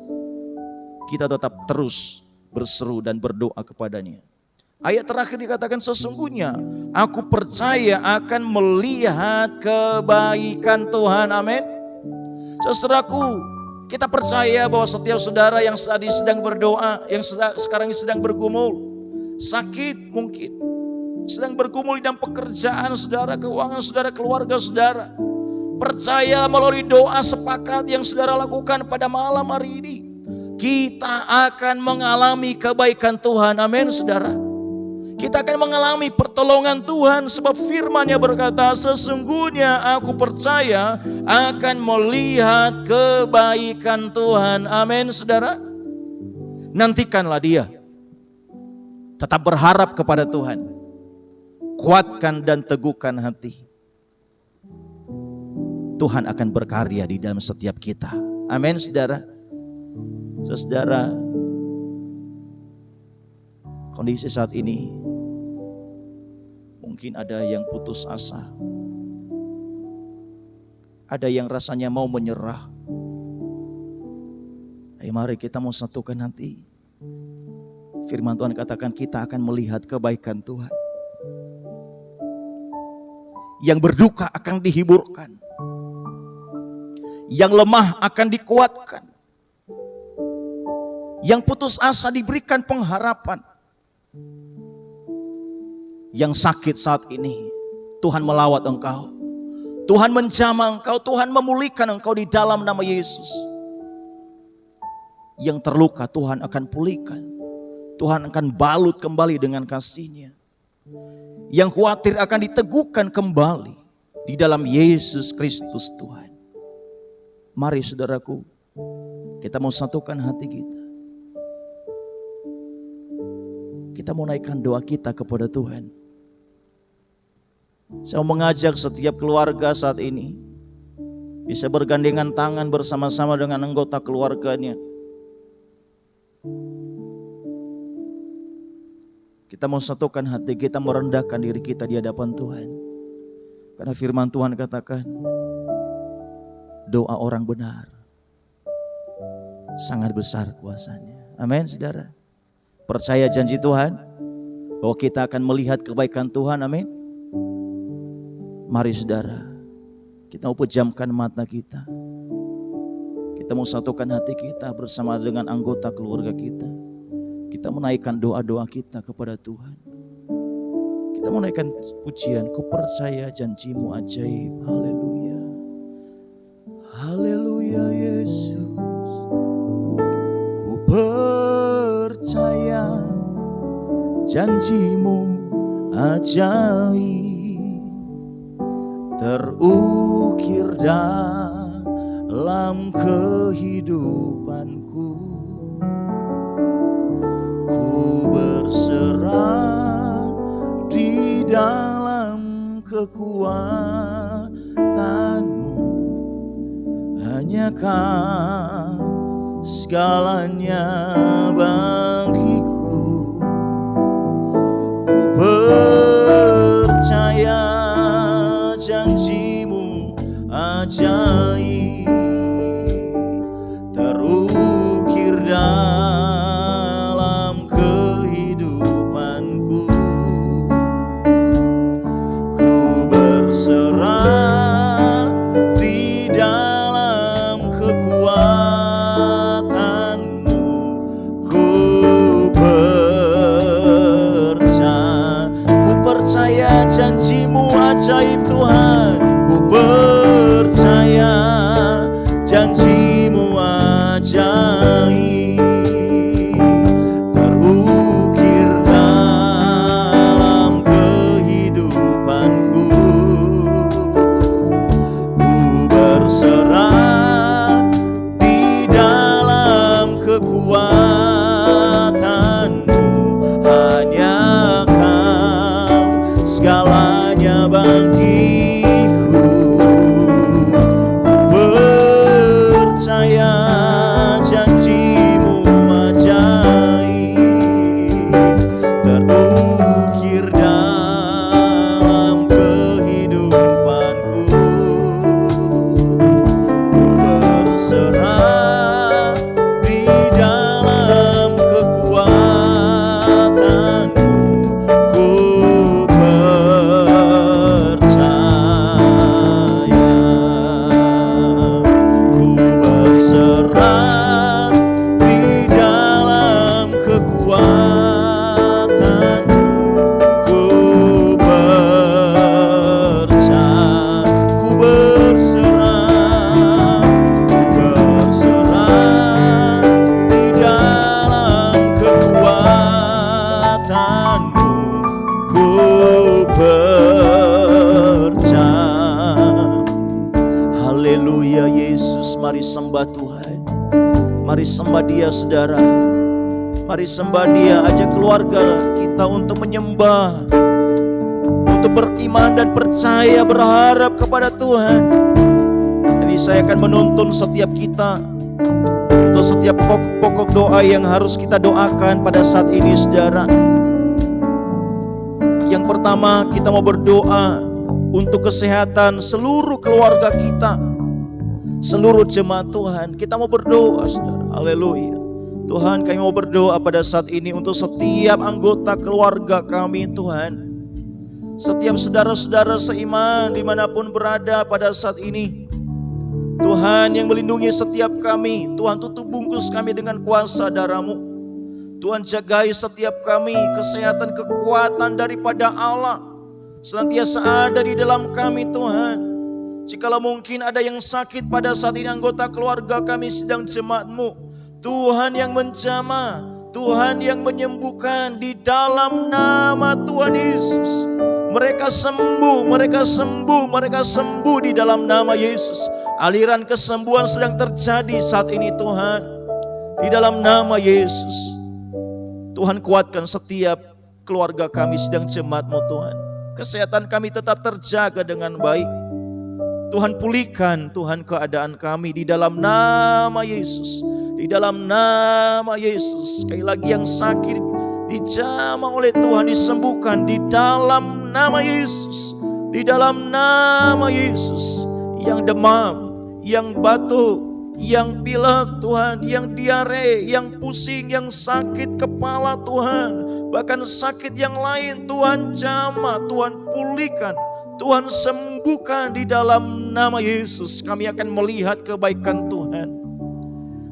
Kita tetap terus berseru dan berdoa kepadanya. Ayat terakhir dikatakan, sesungguhnya aku percaya akan melihat kebaikan Tuhan. Amin. Saudaraku, kita percaya bahwa setiap saudara yang saat ini sedang berdoa, yang sekarang ini sedang bergumul, sakit mungkin, sedang bergumul dalam pekerjaan saudara, keuangan saudara, keluarga saudara, percaya melalui doa sepakat yang saudara lakukan pada malam hari ini, kita akan mengalami kebaikan Tuhan. Amin, saudara. Kita akan mengalami pertolongan Tuhan, sebab firman-Nya berkata, sesungguhnya aku percaya akan melihat kebaikan Tuhan. Amin, saudara. Nantikanlah dia. Tetap berharap kepada Tuhan. Kuatkan dan teguhkan hati. Tuhan akan berkarya di dalam setiap kita. Amin, saudara. Saudara, kondisi saat ini mungkin ada yang putus asa, ada yang rasanya mau menyerah. Ayo mari kita mau satukan hati. Firman Tuhan katakan kita akan melihat kebaikan Tuhan. Yang berduka akan dihiburkan, yang lemah akan dikuatkan, yang putus asa diberikan pengharapan, yang sakit saat ini Tuhan melawat engkau, Tuhan menjamah engkau, Tuhan memulihkan engkau di dalam nama Yesus. Yang terluka Tuhan akan pulihkan, Tuhan akan balut kembali dengan kasih-Nya. Yang khawatir akan diteguhkan kembali di dalam Yesus Kristus Tuhan. Mari saudaraku, kita mau satukan hati kita. Kita mau naikkan doa kita kepada Tuhan. Saya mau mengajak setiap keluarga saat ini bisa bergandengan tangan bersama-sama dengan anggota keluarganya. Kita mau satukan hati kita, merendahkan diri kita di hadapan Tuhan. Karena firman Tuhan katakan, doa orang benar sangat besar kuasanya. Amin, saudara. Percaya janji Tuhan bahwa kita akan melihat kebaikan Tuhan. Amin. Mari saudara, kita mau pejamkan mata kita. Kita mau satukan hati kita bersama dengan anggota keluarga kita. Kita menaikkan doa-doa kita kepada Tuhan. Kita menaikkan pujian, ku percaya janji-Mu ajaib. Haleluya. Haleluya Yesus. Ku percaya janji-Mu ajaib, terukir dalam kehidupanku. Ku berserah di dalam kekuatan-Mu, hanya Kau segalanya bagiku. Ku percaya janji-Mu ajaib, terukir dalam kehidupanku. Ku berserah Mari sembah Tuhan. Mari sembah Dia saudara. Mari sembah Dia, ajak keluarga kita untuk menyembah, untuk beriman dan percaya, berharap kepada Tuhan. Jadi saya akan menuntun setiap kita untuk setiap pokok doa yang harus kita doakan pada saat ini saudara. Yang pertama, kita mau berdoa untuk kesehatan seluruh keluarga kita, seluruh jemaat Tuhan. Kita mau berdoa saudara. Haleluya. Tuhan, kami mau berdoa pada saat ini untuk setiap anggota keluarga kami Tuhan. Setiap saudara-saudara seiman dimanapun berada pada saat ini. Tuhan yang melindungi setiap kami. Tuhan, tutup bungkus kami dengan kuasa darah-Mu. Tuhan, jagai setiap kami, kesehatan, kekuatan daripada Allah senantiasa ada di dalam kami Tuhan. Jikalau mungkin ada yang sakit pada saat ini anggota keluarga kami sedang jemaat-Mu, Tuhan yang menjamah, Tuhan yang menyembuhkan di dalam nama Tuhan Yesus. Mereka sembuh, mereka sembuh, mereka sembuh di dalam nama Yesus. Aliran kesembuhan sedang terjadi saat ini Tuhan, di dalam nama Yesus. Tuhan, kuatkan setiap keluarga kami sedang jemaat-Mu Tuhan. Kesehatan kami tetap terjaga dengan baik. Tuhan, pulihkan Tuhan keadaan kami di dalam nama Yesus. Di dalam nama Yesus. Sekali lagi, yang sakit dijamah oleh Tuhan disembuhkan di dalam nama Yesus. Di dalam nama Yesus. Yang demam, yang batuk, yang pilek Tuhan, yang diare, yang pusing, yang sakit kepala Tuhan, bahkan sakit yang lain Tuhan jamah, Tuhan pulihkan, Tuhan sembuhkan di dalam nama Yesus. Kami akan melihat kebaikan Tuhan.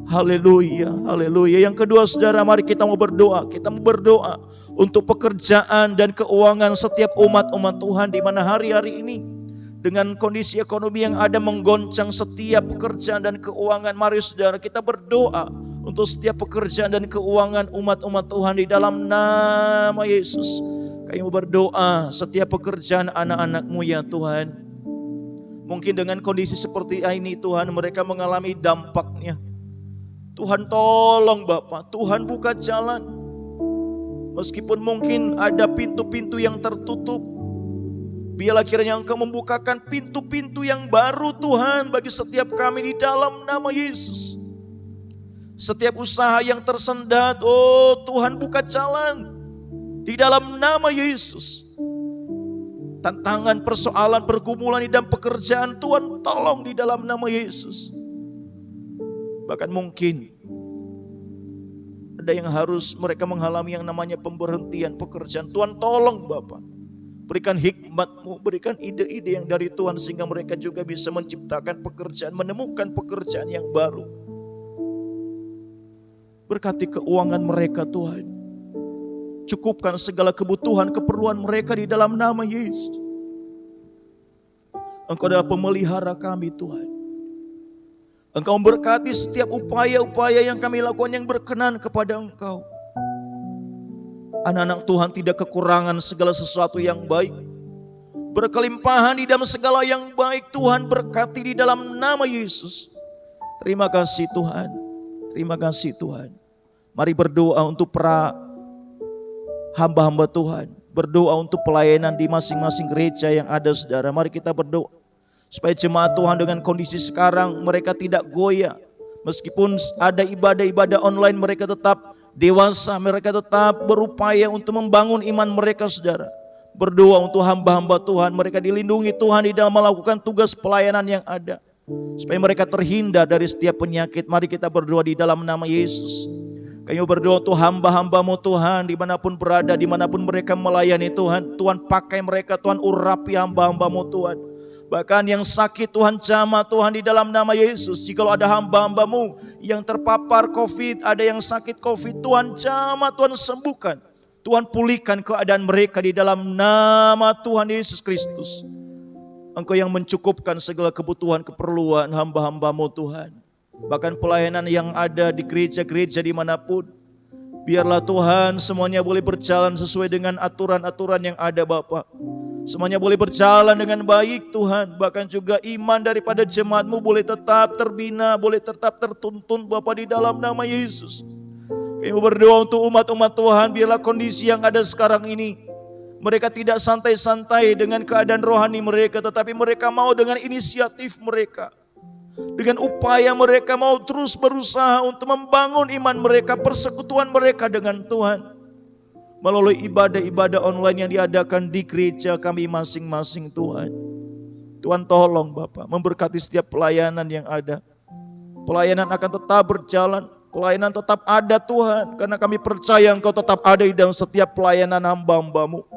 Haleluya, haleluya. Yang kedua saudara, mari kita mau berdoa. Kita mau berdoa untuk pekerjaan dan keuangan setiap umat-umat Tuhan di mana hari-hari ini dengan kondisi ekonomi yang ada menggoncang setiap pekerjaan dan keuangan. Mari saudara, kita berdoa untuk setiap pekerjaan dan keuangan umat-umat Tuhan di dalam nama Yesus. Kami mau berdoa setiap pekerjaan anak-anak-Mu ya Tuhan. Mungkin dengan kondisi seperti ini Tuhan, mereka mengalami dampaknya. Tuhan tolong Bapa, Tuhan buka jalan. Meskipun mungkin ada pintu-pintu yang tertutup, biarlah kiranya Engkau membukakan pintu-pintu yang baru Tuhan bagi setiap kami di dalam nama Yesus. Setiap usaha yang tersendat, oh Tuhan buka jalan di dalam nama Yesus. Tantangan, persoalan, pergumulan di dalam pekerjaan Tuhan tolong di dalam nama Yesus. Bahkan mungkin ada yang harus mereka mengalami yang namanya pemberhentian pekerjaan. Tuhan tolong Bapa, berikan hikmat-Mu, berikan ide-ide yang dari Tuhan sehingga mereka juga bisa menciptakan pekerjaan, menemukan pekerjaan yang baru. Berkati keuangan mereka Tuhan. Cukupkan segala kebutuhan, keperluan mereka di dalam nama Yesus. Engkau adalah pemelihara kami Tuhan. Engkau memberkati setiap upaya-upaya yang kami lakukan yang berkenan kepada Engkau. Anak-anak Tuhan tidak kekurangan segala sesuatu yang baik. Berkelimpahan di dalam segala yang baik. Tuhan berkati di dalam nama Yesus. Terima kasih Tuhan. Terima kasih Tuhan. Mari berdoa untuk para hamba-hamba Tuhan. Berdoa untuk pelayanan di masing-masing gereja yang ada saudara. Mari kita berdoa supaya jemaat Tuhan dengan kondisi sekarang mereka tidak goyah. Meskipun ada ibadah-ibadah online, mereka tetap dewasa, mereka tetap berupaya untuk membangun iman mereka saudara. Berdoa untuk hamba-hamba Tuhan, mereka dilindungi Tuhan di dalam melakukan tugas pelayanan yang ada, supaya mereka terhindar dari setiap penyakit. Mari kita berdoa di dalam nama Yesus. Kami berdoa untuk hamba-hamba-Mu Tuhan, dimanapun berada, dimanapun mereka melayani Tuhan. Tuhan pakai mereka, Tuhan urapi hamba-hamba-Mu Tuhan. Bahkan yang sakit Tuhan jamah Tuhan di dalam nama Yesus. Jikalau ada hamba-hamba-Mu yang terpapar COVID, ada yang sakit COVID, Tuhan jamah, Tuhan sembuhkan. Tuhan pulihkan keadaan mereka di dalam nama Tuhan Yesus Kristus. Engkau yang mencukupkan segala kebutuhan, keperluan hamba-hamba-Mu Tuhan. Bahkan pelayanan yang ada di gereja-gereja dimanapun, biarlah Tuhan semuanya boleh berjalan sesuai dengan aturan-aturan yang ada Bapa. Semuanya boleh berjalan dengan baik Tuhan. Bahkan juga iman daripada jemaat-Mu boleh tetap terbina, boleh tetap tertuntun Bapa di dalam nama Yesus. Kami berdoa untuk umat-umat Tuhan, biarlah kondisi yang ada sekarang ini, mereka tidak santai-santai dengan keadaan rohani mereka, tetapi mereka mau dengan inisiatif mereka, dengan upaya mereka mau terus berusaha untuk membangun iman mereka, persekutuan mereka dengan Tuhan. Melalui ibadah-ibadah online yang diadakan di gereja kami masing-masing Tuhan. Tuhan tolong Bapak memberkati setiap pelayanan yang ada. Pelayanan akan tetap berjalan, pelayanan tetap ada Tuhan, karena kami percaya Engkau tetap ada di dalam setiap pelayanan hamba-Hamba-Mu.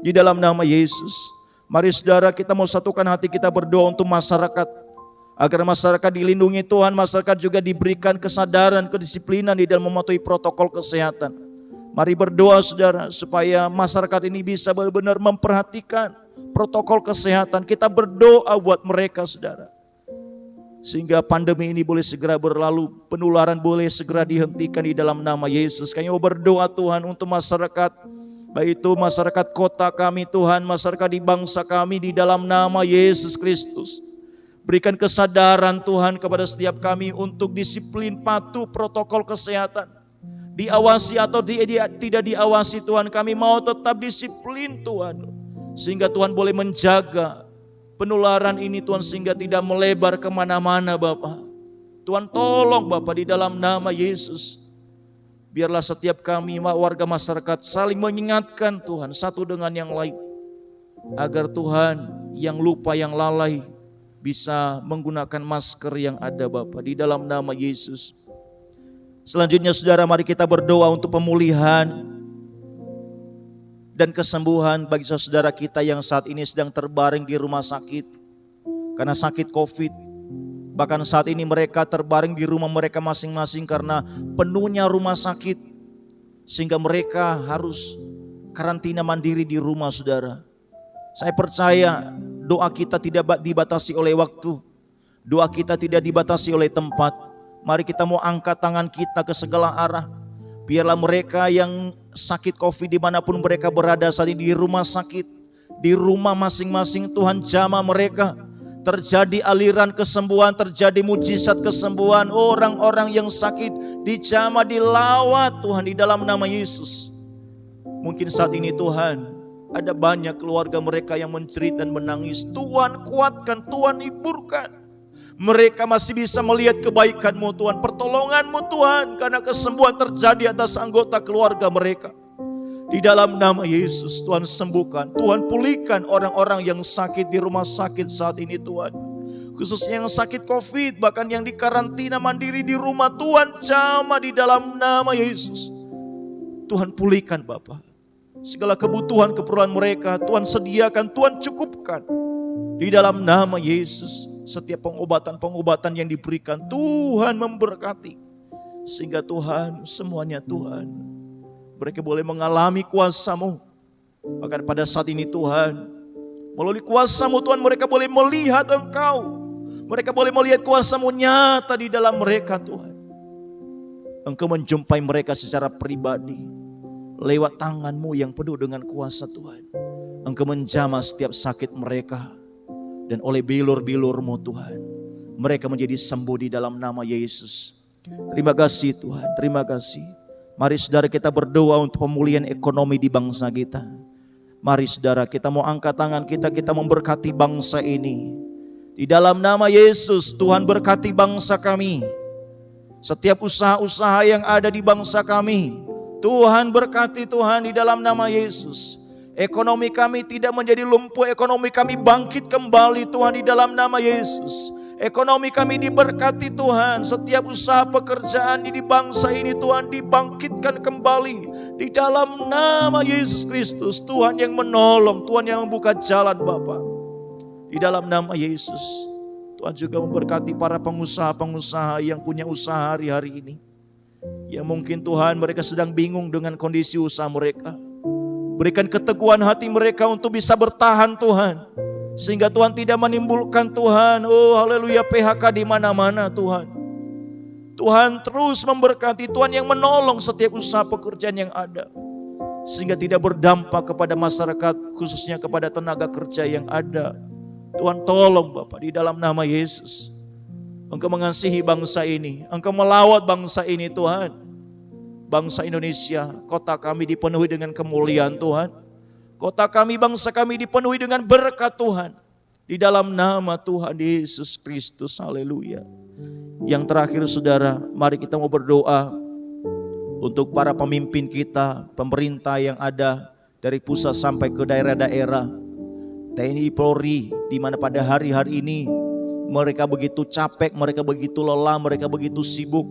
Di dalam nama Yesus, mari saudara kita mau satukan hati kita berdoa untuk masyarakat, agar masyarakat dilindungi Tuhan, masyarakat juga diberikan kesadaran, kedisiplinan di dalam mematuhi protokol kesehatan. Mari berdoa saudara, supaya masyarakat ini bisa benar-benar memperhatikan protokol kesehatan. Kita berdoa buat mereka saudara, sehingga pandemi ini boleh segera berlalu, penularan boleh segera dihentikan di dalam nama Yesus. Kami berdoa Tuhan untuk masyarakat, baik itu masyarakat kota kami Tuhan, masyarakat di bangsa kami, di dalam nama Yesus Kristus. Berikan kesadaran Tuhan kepada setiap kami untuk disiplin patuh protokol kesehatan. Diawasi atau tidak diawasi Tuhan, kami mau tetap disiplin Tuhan, sehingga Tuhan boleh menjaga penularan ini Tuhan, sehingga tidak melebar kemana-mana Bapak. Tuhan tolong Bapak di dalam nama Yesus. Biarlah setiap kami warga masyarakat saling mengingatkan Tuhan satu dengan yang lain, agar Tuhan yang lupa, yang lalai bisa menggunakan masker yang ada Bapak, di dalam nama Yesus. Selanjutnya saudara, mari kita berdoa untuk pemulihan dan kesembuhan bagi saudara kita yang saat ini sedang terbaring di rumah sakit karena sakit COVID. Bahkan saat ini mereka terbaring di rumah mereka masing-masing karena penuhnya rumah sakit, sehingga mereka harus karantina mandiri di rumah saudara. Saya percaya doa kita tidak dibatasi oleh waktu, doa kita tidak dibatasi oleh tempat. Mari kita mau angkat tangan kita ke segala arah. Biarlah mereka yang sakit COVID dimanapun mereka berada saat ini, di rumah sakit, di rumah masing-masing, Tuhan jamah mereka. Terjadi aliran kesembuhan, terjadi mujizat kesembuhan. Orang-orang yang sakit dijamah, dilawat Tuhan di dalam nama Yesus. Mungkin saat ini Tuhan ada banyak keluarga mereka yang menjerit dan menangis. Tuhan kuatkan, Tuhan hiburkan. Mereka masih bisa melihat kebaikan-Mu Tuhan, pertolongan-Mu Tuhan, karena kesembuhan terjadi atas anggota keluarga mereka. Di dalam nama Yesus Tuhan sembuhkan, Tuhan pulihkan orang-orang yang sakit di rumah sakit saat ini Tuhan. Khususnya yang sakit COVID, bahkan yang dikarantina mandiri di rumah, Tuhan jamah di dalam nama Yesus. Tuhan pulihkan Bapa. Segala kebutuhan keperluan mereka Tuhan sediakan, Tuhan cukupkan. Di dalam nama Yesus, setiap pengobatan-pengobatan yang diberikan Tuhan memberkati, sehingga Tuhan semuanya Tuhan mereka boleh mengalami kuasa-Mu. Bahkan pada saat ini Tuhan, melalui kuasa-Mu Tuhan, mereka boleh melihat Engkau, mereka boleh melihat kuasa-Mu nyata di dalam mereka Tuhan. Engkau menjumpai mereka secara pribadi lewat tangan-Mu yang penuh dengan kuasa Tuhan. Engkau menjamah setiap sakit mereka, dan oleh bilur-bilur-Mu Tuhan, mereka menjadi sembuh di dalam nama Yesus. Terima kasih Tuhan, terima kasih. Mari saudara kita berdoa untuk pemulihan ekonomi di bangsa kita. Mari saudara kita mau angkat tangan kita, kita memberkati bangsa ini. Di dalam nama Yesus, Tuhan berkati bangsa kami. Setiap usaha-usaha yang ada di bangsa kami, Tuhan berkati Tuhan di dalam nama Yesus. Ekonomi kami tidak menjadi lumpuh, ekonomi kami bangkit kembali Tuhan di dalam nama Yesus. Ekonomi kami diberkati Tuhan, setiap usaha pekerjaan di bangsa ini Tuhan dibangkitkan kembali di dalam nama Yesus Kristus. Tuhan yang menolong, Tuhan yang membuka jalan Bapa. Di dalam nama Yesus, Tuhan juga memberkati para pengusaha-pengusaha yang punya usaha hari-hari ini, yang mungkin Tuhan mereka sedang bingung dengan kondisi usaha mereka. Berikan keteguhan hati mereka untuk bisa bertahan Tuhan, sehingga Tuhan tidak menimbulkan Tuhan, oh haleluya, PHK di mana-mana Tuhan. Tuhan terus memberkati, Tuhan yang menolong setiap usaha pekerjaan yang ada. sehingga tidak berdampak kepada masyarakat, khususnya kepada tenaga kerja yang ada. Tuhan tolong Bapa, di dalam nama Yesus. Engkau mengasihi bangsa ini, Engkau melawat bangsa ini Tuhan. Bangsa Indonesia, kota kami dipenuhi dengan kemuliaan Tuhan. Kota kami, bangsa kami dipenuhi dengan berkat Tuhan. Di dalam nama Tuhan Yesus Kristus, haleluya. Yang terakhir saudara, mari kita mau berdoa untuk para pemimpin kita, pemerintah yang ada dari pusat sampai ke daerah-daerah. TNI Polri, di mana pada hari-hari ini mereka begitu capek, mereka begitu lelah, mereka begitu sibuk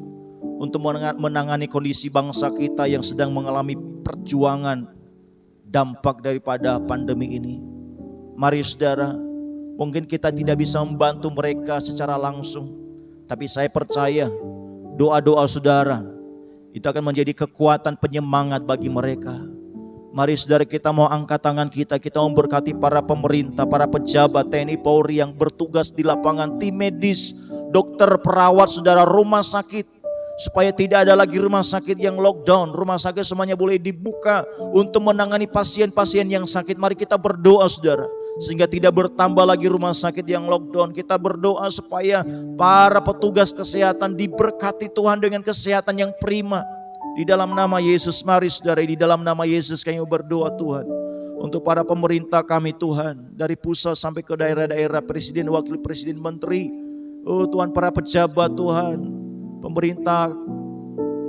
untuk menangani kondisi bangsa kita yang sedang mengalami perjuangan dampak daripada pandemi ini. Mari saudara, mungkin kita tidak bisa membantu mereka secara langsung, tapi saya percaya doa-doa saudara itu akan menjadi kekuatan penyemangat bagi mereka. Mari saudara, kita mau angkat tangan kita memberkati para pemerintah, para pejabat TNI Polri yang bertugas di lapangan, tim medis, dokter, perawat, saudara, rumah sakit, supaya tidak ada lagi rumah sakit yang lockdown. Rumah sakit semuanya boleh dibuka untuk menangani pasien-pasien yang sakit. Mari kita berdoa saudara, sehingga tidak bertambah lagi rumah sakit yang lockdown. Kita berdoa supaya para petugas kesehatan diberkati Tuhan dengan kesehatan yang prima. Di dalam nama Yesus, mari saudara, di dalam nama Yesus kami berdoa Tuhan. Untuk para pemerintah kami Tuhan, dari pusat sampai ke daerah-daerah, presiden, wakil presiden, menteri. Oh Tuhan, para pejabat Tuhan, pemerintah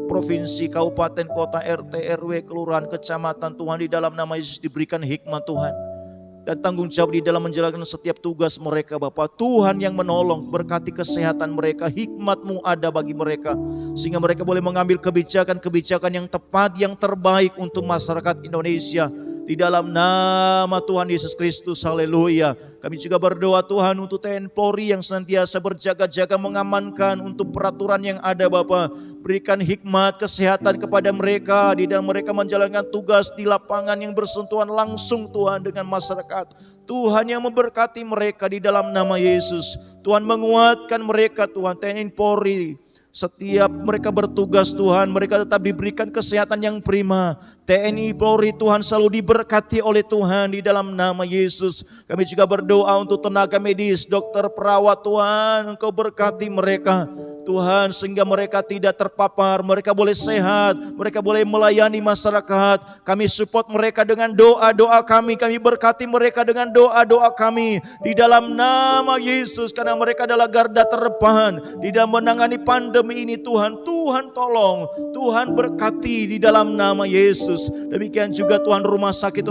provinsi, kabupaten, kota, RT, RW, kelurahan, kecamatan Tuhan, di dalam nama Yesus diberikan hikmat Tuhan dan tanggung jawab di dalam menjalankan setiap tugas mereka Bapa. Tuhan yang menolong, berkati kesehatan mereka, hikmat-Mu ada bagi mereka, sehingga mereka boleh mengambil kebijakan-kebijakan yang tepat, yang terbaik untuk masyarakat Indonesia. Di dalam nama Tuhan Yesus Kristus, haleluya. Kami juga berdoa Tuhan untuk TNI Polri yang senantiasa berjaga-jaga mengamankan untuk peraturan yang ada Bapa. Berikan hikmat kesehatan kepada mereka di dalam mereka menjalankan tugas di lapangan yang bersentuhan langsung Tuhan dengan masyarakat. Tuhan yang memberkati mereka di dalam nama Yesus. Tuhan menguatkan mereka Tuhan, TNI Polri. Setiap mereka bertugas Tuhan, mereka tetap diberikan kesehatan yang prima. TNI Polri Tuhan selalu diberkati oleh Tuhan di dalam nama Yesus. Kami juga berdoa untuk tenaga medis, dokter, perawat Tuhan, Engkau berkati mereka Tuhan, sehingga mereka tidak terpapar, mereka boleh sehat, mereka boleh melayani masyarakat. Kami support mereka dengan doa-doa kami berkati mereka dengan doa-doa kami di dalam nama Yesus, karena mereka adalah garda terdepan di dalam menangani pandemi ini Tuhan. Tuhan tolong, Tuhan berkati di dalam nama Yesus. Demikian juga Tuhan rumah sakit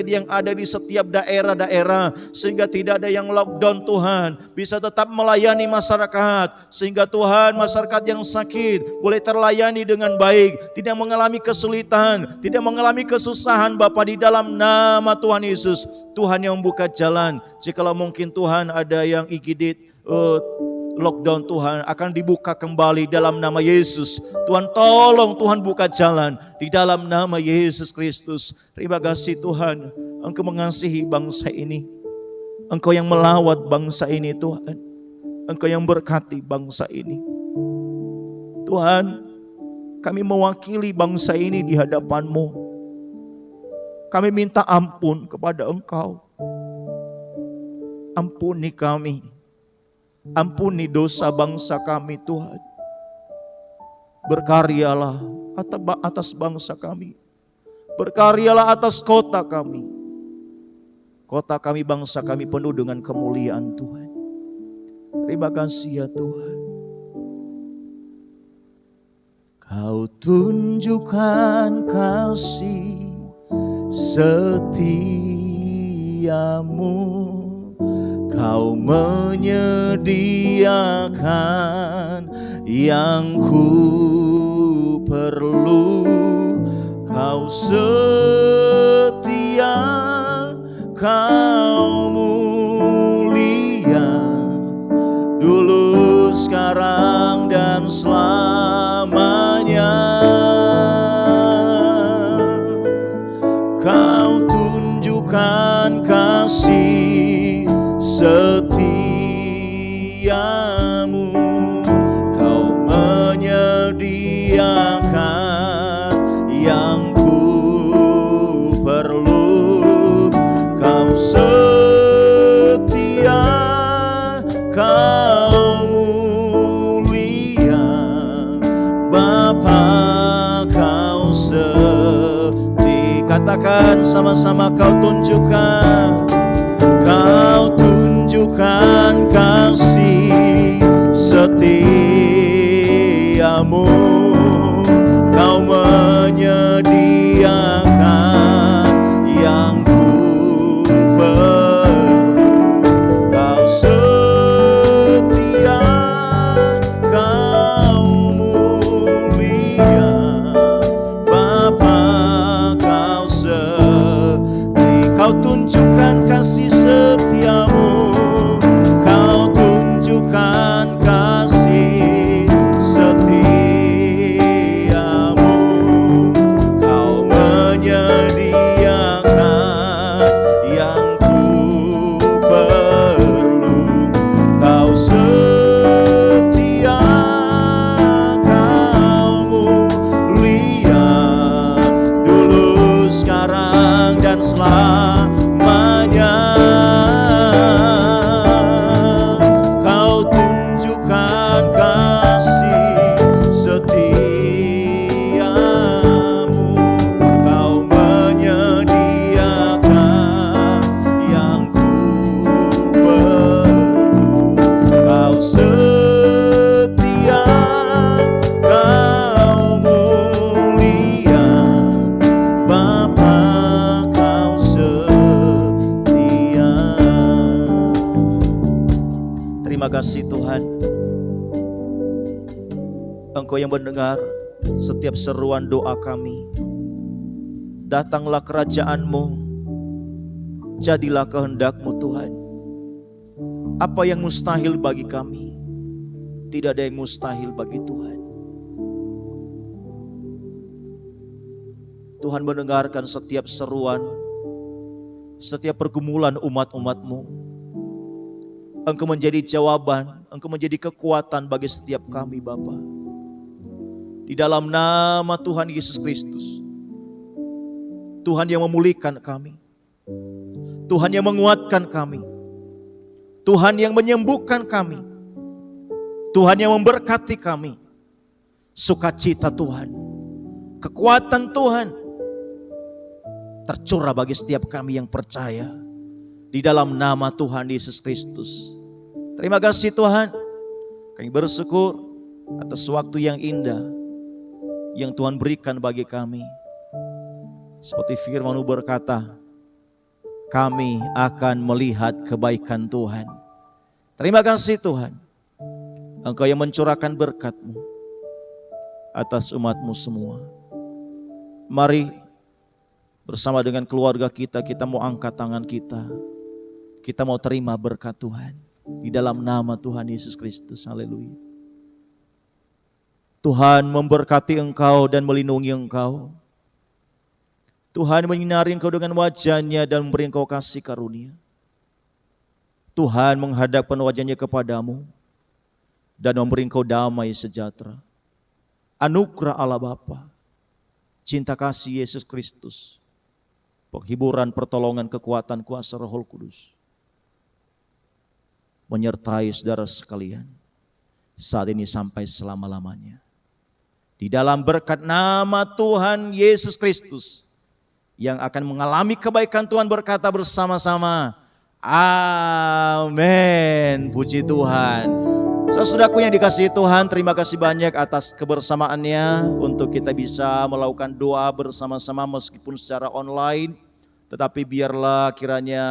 yang ada di setiap daerah-daerah, sehingga tidak ada yang lockdown Tuhan, bisa tetap melayani masyarakat, sehingga Tuhan masyarakat yang sakit boleh terlayani dengan baik, tidak mengalami kesulitan, tidak mengalami kesusahan Bapa, di dalam nama Tuhan Yesus. Tuhan yang membuka jalan, jikalau mungkin Tuhan ada yang IGD lockdown Tuhan akan dibuka kembali dalam nama Yesus. Tuhan tolong, Tuhan buka jalan di dalam nama Yesus Kristus. Terima kasih Tuhan, Engkau mengasihi bangsa ini, Engkau yang melawat bangsa ini Tuhan, Engkau yang berkati bangsa ini. Tuhan, kami mewakili bangsa ini di hadapan-Mu. Kami minta ampun kepada Engkau. Ampuni kami. Ampuni dosa bangsa kami Tuhan. Berkaryalah atas bangsa kami. Berkaryalah atas kota kami. Kota kami, bangsa kami penuh dengan kemuliaan Tuhan. Terima kasih ya Tuhan. Kau tunjukkan kasih setiamu, Kau menyediakan yang ku perlu. Kau setia, Kau mulia, dulu, sekarang, dan selamanya. Kau tunjukkan kasih setiamu, Kau menyediakan yang ku Kau mulia Bapa, Kau setia. Katakan sama-sama, Kau tunjukkan kasih setiamu. Kau menyediakan yang ku perlu. Kau setia, Kau mulia Bapa, Kau setia. Kau tunjukkan kasih setiamu. Kau tunjukkan kasih setiamu. Kau menyediakan yang ku perlu. Kau setia, Kau mulia dulu, sekarang, dan selamanya. Kau tunjukkan kasih setiamu. Kau menyediakan yang ku perlu. Kau setia, Kau mulia Bapa, Kau setia. Terima kasih Tuhan, Engkau yang mendengar setiap seruan doa kami. Datanglah kerajaan-Mu, jadilah kehendak-Mu Tuhan. Apa yang mustahil bagi kami, tidak ada yang mustahil bagi Tuhan. Tuhan mendengarkan setiap seruan, setiap pergumulan umat-umat-Mu. Engkau menjadi jawaban, Engkau menjadi kekuatan bagi setiap kami Bapa. Di dalam nama Tuhan Yesus Kristus, Tuhan yang memulihkan kami, Tuhan yang menguatkan kami, Tuhan yang menyembuhkan kami, Tuhan yang memberkati kami. Sukacita Tuhan, kekuatan Tuhan tercurah bagi setiap kami yang percaya di dalam nama Tuhan Yesus Kristus. Terima kasih Tuhan, kami bersyukur atas waktu yang indah yang Tuhan berikan bagi kami. Seperti firman-Mu berkata, kami akan melihat kebaikan Tuhan. Terima kasih Tuhan, Engkau yang mencurahkan berkat-Mu atas umat-Mu semua. Mari bersama dengan keluarga kita, kita mau angkat tangan kita. Kita mau terima berkat Tuhan di dalam nama Tuhan Yesus Kristus. Haleluya. Tuhan memberkati engkau dan melindungi engkau. Tuhan menyinari engkau dengan wajah-Nya dan memberi engkau kasih karunia. Tuhan menghadapkan wajah-Nya kepadamu dan memberi engkau damai sejahtera. Anugerah Allah Bapa, cinta kasih Yesus Kristus, penghiburan, pertolongan, kekuatan, kuasa Roh Kudus menyertai saudara sekalian saat ini sampai selama-lamanya. Di dalam berkat nama Tuhan Yesus Kristus yang akan mengalami kebaikan, Tuhan berkata bersama-sama, amin. Puji Tuhan. Saudaraku yang dikasihi Tuhan, terima kasih banyak atas kebersamaannya untuk kita bisa melakukan doa bersama-sama meskipun secara online. Tetapi biarlah kiranya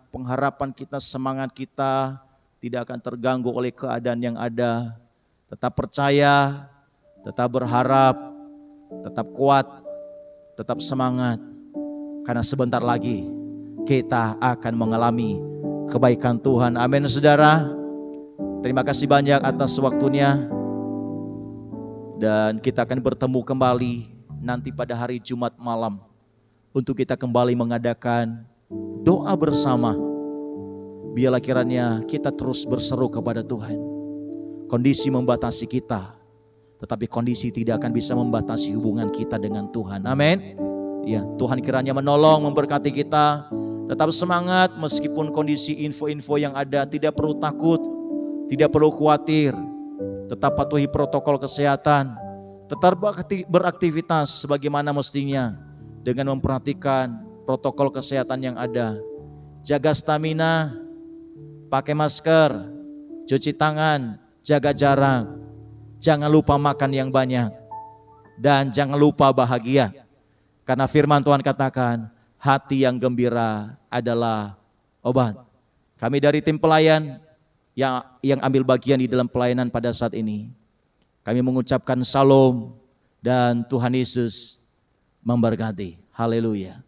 pengharapan kita, semangat kita tidak akan terganggu oleh keadaan yang ada. Tetap percaya, tetap berharap, tetap kuat, tetap semangat. Karena sebentar lagi kita akan mengalami kebaikan Tuhan. Amin saudara. Terima kasih banyak atas waktunya. Dan kita akan bertemu kembali nanti pada hari Jumat malam untuk kita kembali mengadakan doa bersama. Biarlah kiranya kita terus berseru kepada Tuhan. Kondisi membatasi kita, tetapi kondisi tidak akan bisa membatasi hubungan kita dengan Tuhan. Amin. Ya, Tuhan kiranya menolong, memberkati kita. Tetap semangat meskipun kondisi info-info yang ada, tidak perlu takut. Tidak perlu khawatir, tetap patuhi protokol kesehatan, tetap beraktivitas sebagaimana mestinya dengan memperhatikan protokol kesehatan yang ada. Jaga stamina, pakai masker, cuci tangan, jaga jarak. Jangan lupa makan yang banyak dan jangan lupa bahagia. Karena firman Tuhan katakan, hati yang gembira adalah obat. Kami dari tim pelayan yang ambil bagian di dalam pelayanan pada saat ini, kami mengucapkan salam dan Tuhan Yesus memberkati. Haleluya.